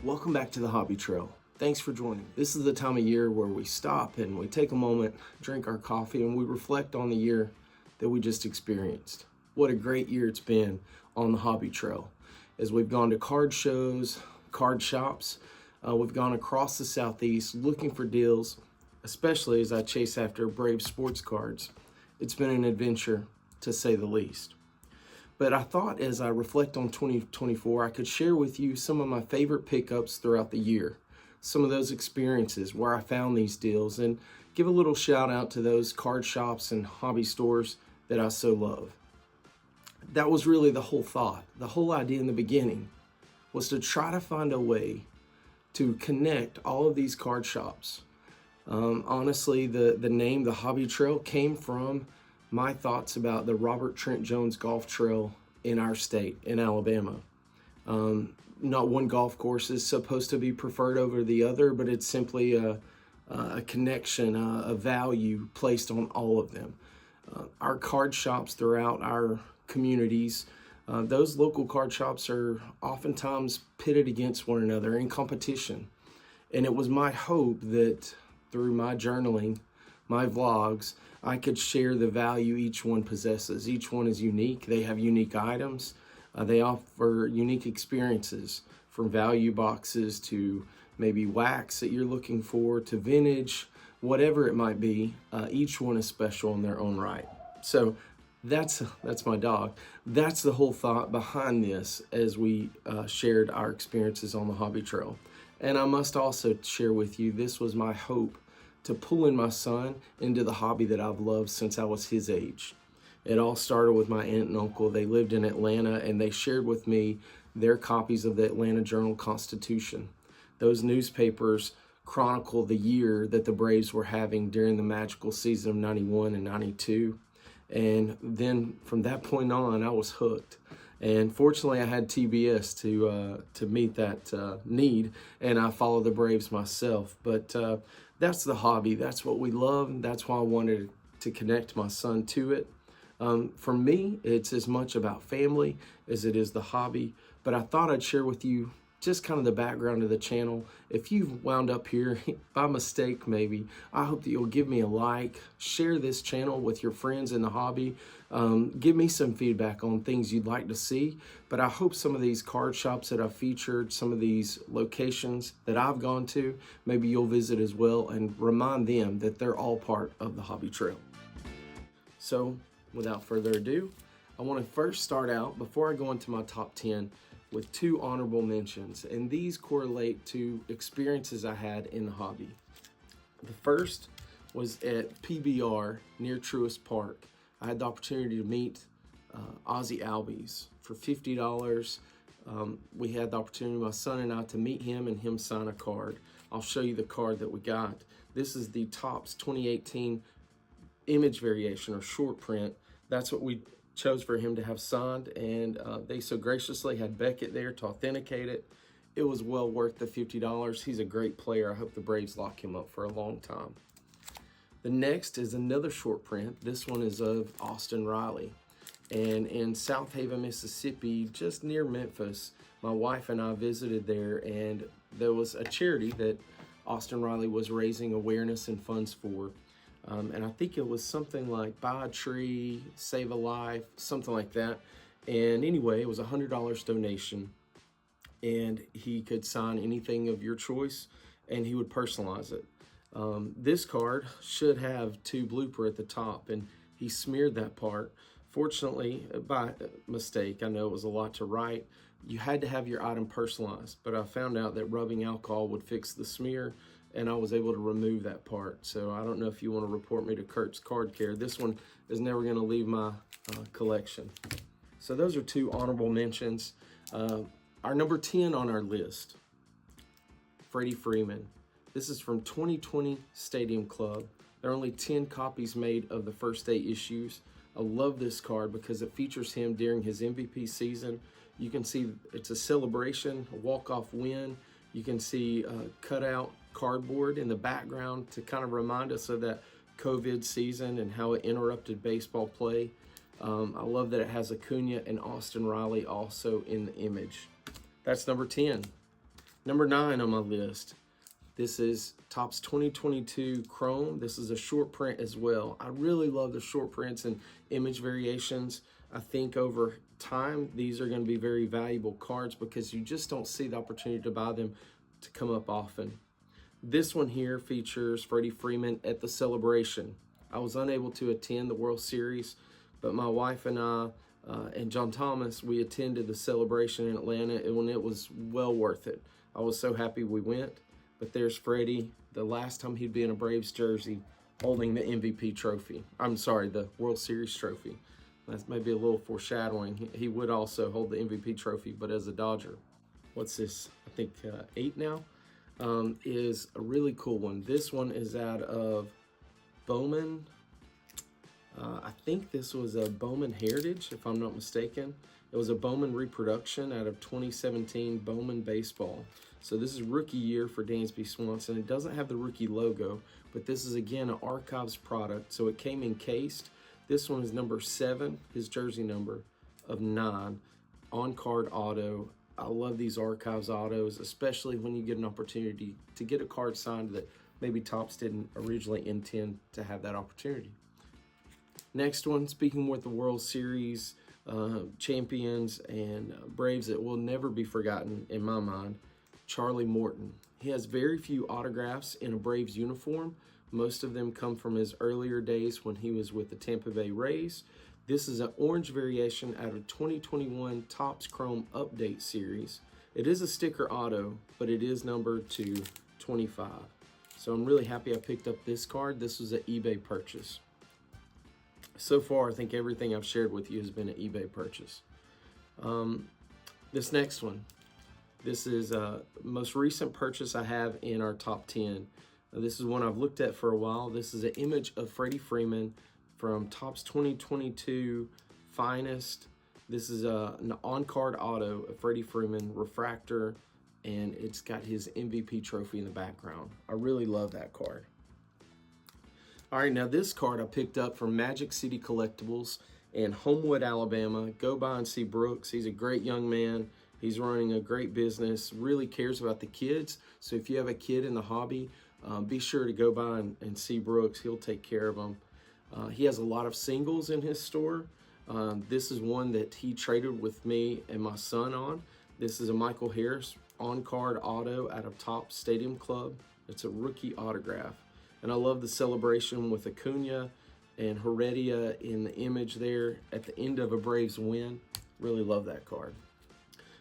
Welcome back to the Hobby Trail. Thanks for joining. This is the time of year where we stop and we take a moment, drink our coffee, and we reflect on the year that we just experienced. What a great year it's been on the Hobby Trail. As we've gone to card shows, card shops, we've gone across the Southeast looking for deals, especially as I chase after Brave sports cards. It's been an adventure, to say the least. But I thought as I reflect on 2024, I could share with you some of my favorite pickups throughout the year, some of those experiences where I found these deals, and give a little shout out to those card shops and hobby stores that I so love. That was really the whole thought. The whole idea in the beginning was to try to find a way to connect all of these card shops. Honestly, the name, the Hobby Trail, came from my thoughts about the Robert Trent Jones Golf Trail in our state, in Alabama. Not one golf course is supposed to be preferred over the other, but it's simply a connection, a value placed on all of them. Our card shops throughout our communities, those local card shops are oftentimes pitted against one another in competition. And it was my hope that through my journaling, my vlogs, I could share the value each one possesses. Each one is unique. They have unique items. They offer unique experiences, from value boxes to maybe wax that you're looking for to vintage, whatever it might be. Each one is special in their own right. So that's my dog. That's the whole thought behind this as we shared our experiences on the Hobby Trail. And I must also share with you, this was my hope, to pull in my son into the hobby that I've loved since I was his age. It all started with my aunt and uncle. They lived in Atlanta, and they shared with me their copies of the Atlanta Journal-Constitution. Those newspapers chronicle the year that the Braves were having during the magical season of 91 and 92. And then from that point on, I was hooked. And fortunately, I had TBS to meet that need, and I followed the Braves myself. But that's the hobby. That's what we love, and that's why I wanted to connect my son to it. For me, it's as much about family as it is the hobby, but I thought I'd share with you just kind of the background of the channel. If you've wound up here by mistake, maybe, I hope that you'll give me a like, share this channel with your friends in the hobby, give me some feedback on things you'd like to see. But I hope some of these card shops that I've featured, some of these locations that I've gone to, maybe you'll visit as well and remind them that they're all part of the Hobby Trail. So without further ado, I want to first start out, before I go into my top 10, with two honorable mentions, and these correlate to experiences I had in the hobby. The first was at PBR near Truist Park. I had the opportunity to meet Ozzy Albies for $50. We had the opportunity, my son and I, to meet him and him sign a card. I'll show you the card that we got. This is the Topps 2018 image variation, or short print. That's what we chose for him to have signed, and they so graciously had Beckett there to authenticate it. It was well worth the $50. He's a great player. I hope the Braves lock him up for a long time. The next is another short print. This one is of Austin Riley. And in South Haven, Mississippi, just near Memphis, my wife and I visited there, and there was a charity that Austin Riley was raising awareness and funds for. And I think it was something like buy a tree, save a life, something like that. And anyway, it was a $100 donation, and he could sign anything of your choice, and he would personalize it. This card should have to blooper at the top, and he smeared that part. Fortunately, by mistake, I know it was a lot to write, you had to have your item personalized, but I found out that rubbing alcohol would fix the smear, and I was able to remove that part. So I don't know if you want to report me to Kurt's Card Care. This one is never going to leave my collection. So those are two honorable mentions. Our number 10 on our list, Freddie Freeman. This is from 2020 Stadium Club. There are only 10 copies made of the first 8 issues. I love this card because it features him during his MVP season. You can see it's a celebration, a walk-off win. You can see cutout cardboard in the background to kind of remind us of that COVID season and how it interrupted baseball play. I love that it has Acuna and Austin Riley also in the image. That's number 10. Number 9 on my list. This is Topps 2022 Chrome. This is a short print as well. I really love the short prints and image variations. I think over time, these are going to be very valuable cards because you just don't see the opportunity to buy them to come up often. This one here features Freddie Freeman at the celebration. I was unable to attend the World Series, but my wife and I and John Thomas, we attended the celebration in Atlanta, and it was well worth it. I was so happy we went. But there's Freddie, the last time he'd be in a Braves jersey, holding the MVP trophy. I'm sorry, the World Series trophy. That's maybe a little foreshadowing. He would also hold the MVP trophy, but as a Dodger. What's this? I think 8 now. Is a really cool one. This one is out of Bowman. I think this was a Bowman Heritage, if I'm not mistaken. It was a Bowman reproduction out of 2017 Bowman Baseball. So this is rookie year for Dansby Swanson. It doesn't have the rookie logo, but this is, again, an Archives product. So it came encased. This one is number 7, his jersey number of 9, on-card auto. I love these Archives autos, especially when you get an opportunity to get a card signed that maybe Topps didn't originally intend to have that opportunity. Next one, speaking with the World Series champions and Braves that will never be forgotten in my mind, Charlie Morton. He has very few autographs in a Braves uniform. Most of them come from his earlier days when he was with the Tampa Bay Rays. This is an orange variation out of 2021 Topps Chrome Update Series. It is a sticker auto, but it is numbered to 25. So I'm really happy I picked up this card. This was an eBay purchase. So far, I think everything I've shared with you has been an eBay purchase. This next one, this is a most recent purchase I have in our top 10. This is one I've looked at for a while. This is an image of Freddie Freeman from Topps 2022 Finest. This is an on-card auto of Freddie Freeman, refractor, and it's got his MVP trophy in the background. I really love that card. All right, now this card I picked up from Magic City Collectibles in Homewood, Alabama. Go by and see Brooks. He's a great young man. He's running a great business, really cares about the kids. So if you have a kid in the hobby, be sure to go by and see Brooks. He'll take care of them. He has a lot of singles in his store. This is one that he traded with me and my son on. This is a Michael Harris on-card auto out of Topps Stadium Club. It's a rookie autograph. And I love the celebration with Acuna and Heredia in the image there at the end of a Braves win. Really love that card.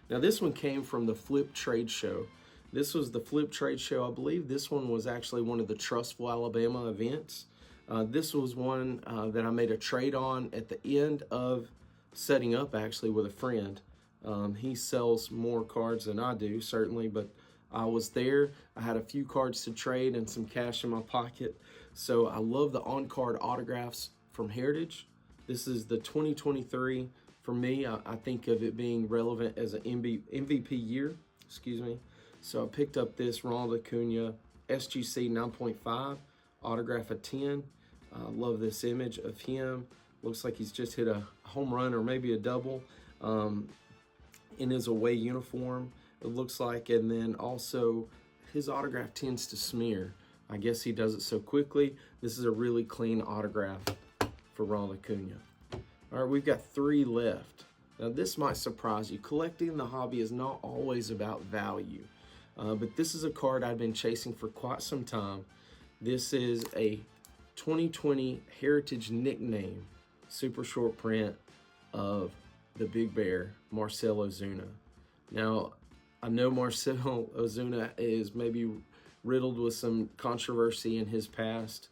Now this one came from the Flip Trade Show. This was the Flip Trade Show. I believe this one was actually one of the Trustful Alabama events. This was one that I made a trade on at the end of setting up, actually, with a friend. He sells more cards than I do, certainly, but I was there. I had a few cards to trade and some cash in my pocket. So I love the on-card autographs from Heritage. This is the 2023. For me, I think of it being relevant as an MVP year. Excuse me. So I picked up this Ronald Acuna SGC 9.5 autograph of 10. Love this image of him. Looks like he's just hit a home run or maybe a double in his away uniform, it looks like. And then also his autograph tends to smear. I guess he does it so quickly. This is a really clean autograph for Ronald Acuna. All right, we've got 3 left. Now this might surprise you. Collecting the hobby is not always about value. But this is a card I've been chasing for quite some time. This is a 2020 Heritage Nickname super short print of the Big Bear, Marcell Ozuna. Now, I know Marcell Ozuna is maybe riddled with some controversy in his past.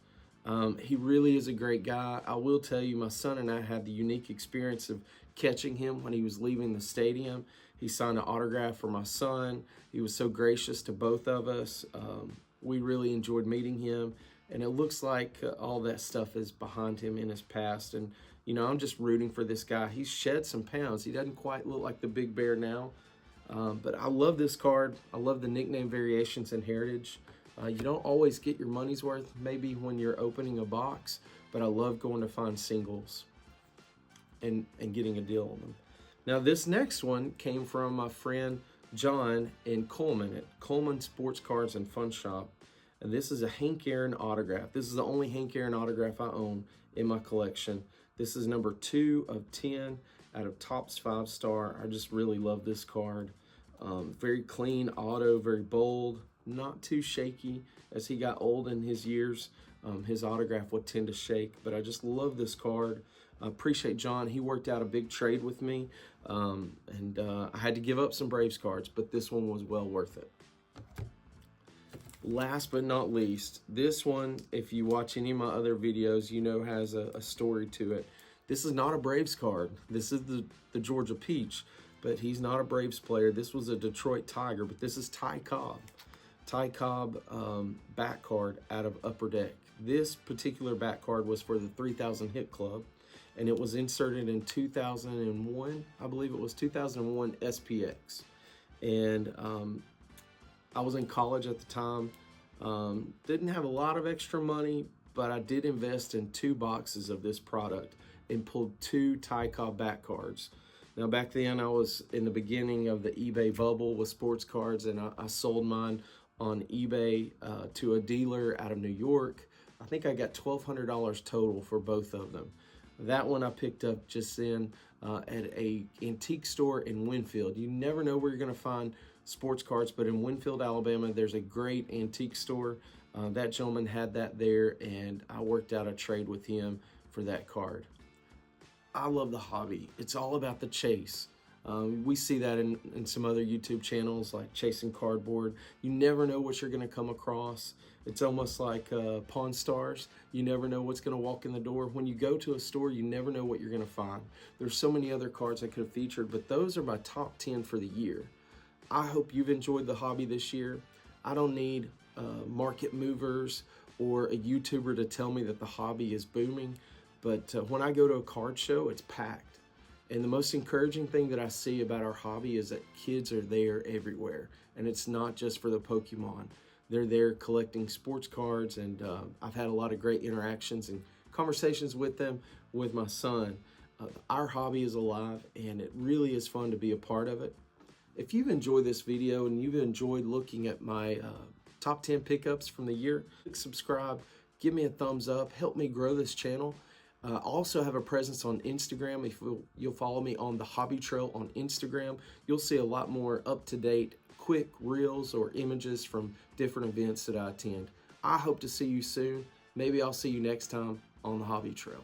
He really is a great guy. I will tell you, my son and I had the unique experience of catching him when he was leaving the stadium. He signed an autograph for my son. He was so gracious to both of us. We really enjoyed meeting him. And it looks like all that stuff is behind him in his past. And, you know, I'm just rooting for this guy. He's shed some pounds. He doesn't quite look like the Big Bear now. But I love this card. I love the nickname variations in Heritage. You don't always get your money's worth, maybe when you're opening a box. But I love going to find singles and getting a deal on them. Now, this next one came from my friend John in Coleman at Coleman Sports Cards and Fun Shop. And this is a Hank Aaron autograph. This is the only Hank Aaron autograph I own in my collection. This is number 2 of 10 out of Topps 5-star. I just really love this card. Very clean auto, very bold, not too shaky. As he got old in his years, his autograph would tend to shake, but I just love this card. I appreciate John. He worked out a big trade with me, and I had to give up some Braves cards, but this one was well worth it. Last but not least, this one, if you watch any of my other videos, you know has a story to it. This is not a Braves card. This is the Georgia Peach, but he's not a Braves player. This was a Detroit Tiger, but this is Ty Cobb. Ty Cobb back card out of Upper Deck. This particular back card was for the 3,000 Hit Club, and it was inserted in 2001. I believe it was 2001 SPX. And I was in college at the time. Didn't have a lot of extra money, but I did invest in 2 boxes of this product and pulled 2 Ty Cobb back cards. Now, back then, I was in the beginning of the eBay bubble with sports cards, and I sold mine on eBay to a dealer out of New York. I think I got $1,200 total for both of them. That one I picked up just then at a antique store in Winfield. You never know where you're going to find sports cards, but in Winfield, Alabama, there's a great antique store. That gentleman had that there, and I worked out a trade with him for that card. I love the hobby. It's all about the chase. We see that in some other YouTube channels like Chasing Cardboard. You never know what you're going to come across. It's almost like Pawn Stars. You never know what's going to walk in the door. When you go to a store, you never know what you're going to find. There's so many other cards I could have featured, but those are my top 10 for the year. I hope you've enjoyed the hobby this year. I don't need market movers or a YouTuber to tell me that the hobby is booming, but when I go to a card show, it's packed. And the most encouraging thing that I see about our hobby is that kids are there everywhere. And it's not just for the Pokemon. They're there collecting sports cards, and I've had a lot of great interactions and conversations with them, with my son. Our hobby is alive, and it really is fun to be a part of it. If you've enjoyed this video and you've enjoyed looking at my top 10 pickups from the year, subscribe, give me a thumbs up, help me grow this channel. Also have a presence on Instagram. If you'll follow me on the Hobby Trail on Instagram, you'll see a lot more up-to-date, quick reels or images from different events that I attend. I hope to see you soon. Maybe I'll see you next time on the Hobby Trail.